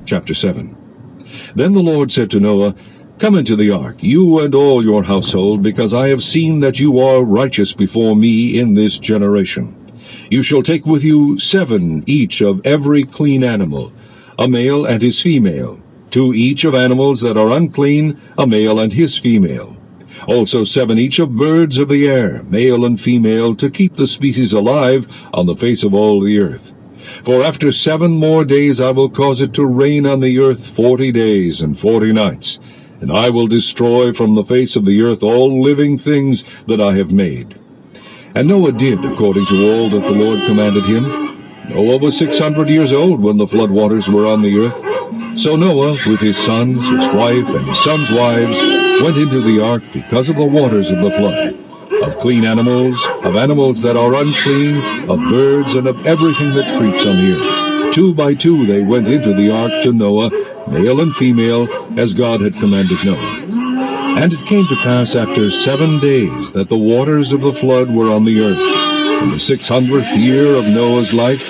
Chapter 7. Then the Lord said to Noah, Come into the ark, you and all your household, because I have seen that you are righteous before me in this generation. You shall take with you 7 each of every clean animal, a male and his female, 2 each of animals that are unclean, a male and his female. Also 7 each of birds of the air, male and female, to keep the species alive on the face of all the earth. For after 7 more days I will cause it to rain on the earth 40 days and 40 nights, and I will destroy from the face of the earth all living things that I have made. And Noah did according to all that the Lord commanded him. Noah was 600 years old when the flood waters were on the earth. So Noah, with his sons, his wife, and his sons' wives, went into the ark because of the waters of the flood. Of clean animals, of animals that are unclean, of birds, and of everything that creeps on the earth. 2 by 2 they went into the ark to Noah, male and female, as God had commanded Noah. And it came to pass after 7 days that the waters of the flood were on the earth. In the 600th year of Noah's life,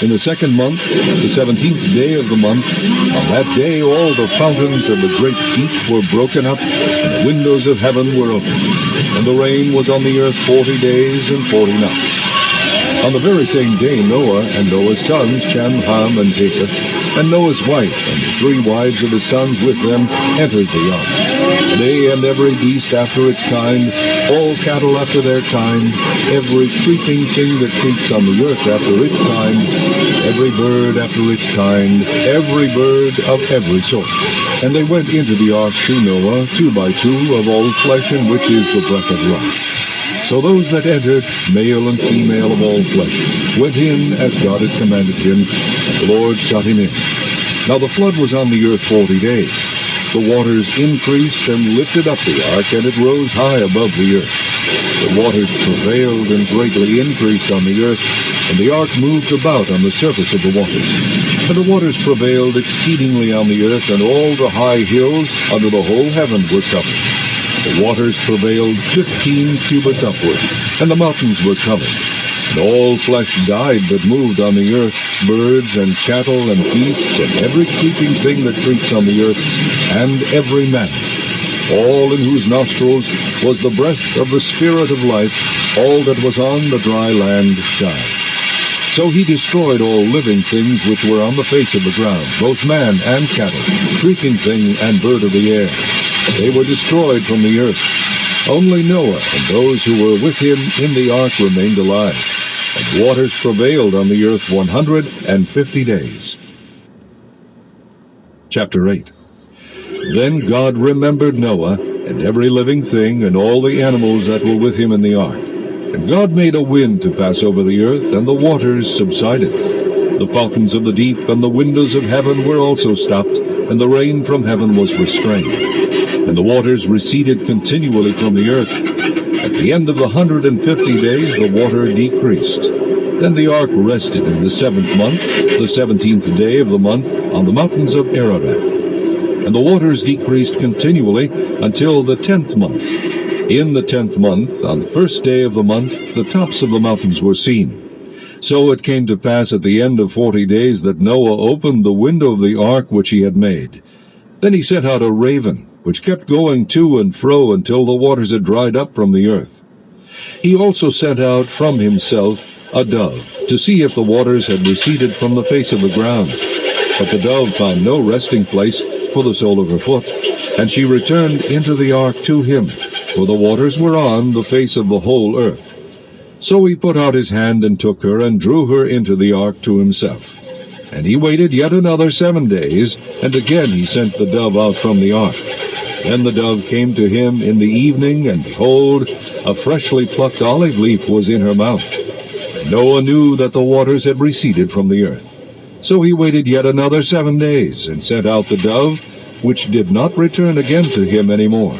in the 2nd month, the 17th day of the month, on that day all the fountains of the great deep were broken up, and the windows of heaven were opened. And the rain was on the earth 40 days and 40 nights. On the very same day Noah and Noah's sons, Shem, Ham, and Japheth, and Noah's wife and the 3 wives of his sons with them entered the ark. They and every beast after its kind, all cattle after their kind, every creeping thing that creeps on the earth after its kind, every bird after its kind, every bird of every sort. And they went into the ark to Noah, 2 by 2 of all flesh, in which is the breath of life. So those that entered, male and female of all flesh, went in as God had commanded him, and the Lord shut him in. Now the flood was on the earth 40 days. The waters increased and lifted up the ark, and it rose high above the earth. The waters prevailed and greatly increased on the earth, and the ark moved about on the surface of the waters. And the waters prevailed exceedingly on the earth, and all the high hills under the whole heaven were covered. The waters prevailed 15 cubits upward, and the mountains were covered. And all flesh died that moved on the earth, birds and cattle and beasts, and every creeping thing that creeps on the earth, and every man, all in whose nostrils was the breath of the Spirit of life, all that was on the dry land died. So he destroyed all living things which were on the face of the ground, both man and cattle, creeping thing and bird of the air. They were destroyed from the earth. Only Noah and those who were with him in the ark remained alive, and waters prevailed on the earth 150 days. Chapter 8. Then God remembered Noah, and every living thing, and all the animals that were with him in the ark. And God made a wind to pass over the earth, and the waters subsided. The fountains of the deep and the windows of heaven were also stopped, and the rain from heaven was restrained. And the waters receded continually from the earth. At the end of the 150 days the water decreased. Then the ark rested in the 7th month, the 17th day of the month, on the mountains of Ararat. And the waters decreased continually until the 10th month. In the 10th month, on the 1st day of the month, the tops of the mountains were seen. So it came to pass at the end of 40 days that Noah opened the window of the ark which he had made. Then he sent out a raven, which kept going to and fro until the waters had dried up from the earth. He also sent out from himself a dove, to see if the waters had receded from the face of the ground. But the dove found no resting place for the sole of her foot, and she returned into the ark to him, for the waters were on the face of the whole earth. So he put out his hand and took her, and drew her into the ark to himself. And he waited yet another 7 days, and again he sent the dove out from the ark. Then the dove came to him in the evening, and behold, a freshly plucked olive leaf was in her mouth. And Noah knew that the waters had receded from the earth. So he waited yet another 7 days, and sent out the dove, which did not return again to him any more.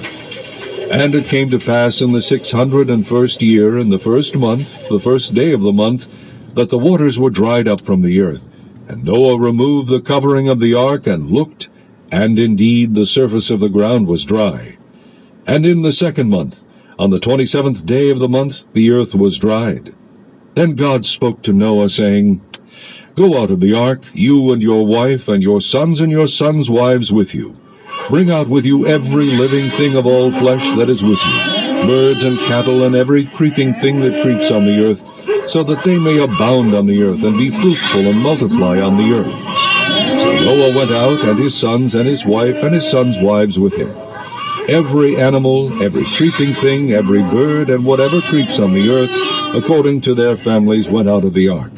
And it came to pass in the 601st year, in the 1st month, the 1st day of the month, that the waters were dried up from the earth. And Noah removed the covering of the ark, and looked, and indeed the surface of the ground was dry. And in the 2nd month, on the 27th day of the month, the earth was dried. Then God spoke to Noah, saying, Go out of the ark, you and your wife, and your sons and your sons' wives with you. Bring out with you every living thing of all flesh that is with you, birds and cattle and every creeping thing that creeps on the earth, so that they may abound on the earth, and be fruitful and multiply on the earth. So Noah went out, and his sons and his wife and his sons' wives with him. Every animal, every creeping thing, every bird, and whatever creeps on the earth, according to their families, went out of the ark.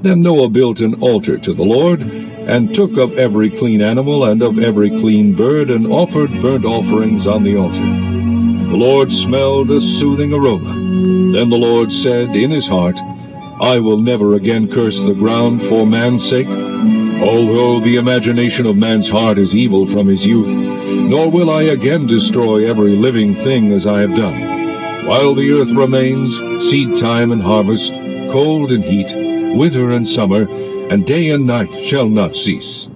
Then Noah built an altar to the Lord, and took of every clean animal and of every clean bird, and offered burnt offerings on the altar. The Lord smelled a soothing aroma. Then the Lord said in his heart, I will never again curse the ground for man's sake, although the imagination of man's heart is evil from his youth, nor will I again destroy every living thing as I have done. While the earth remains, seed time and harvest, cold and heat, winter and summer, and day and night shall not cease.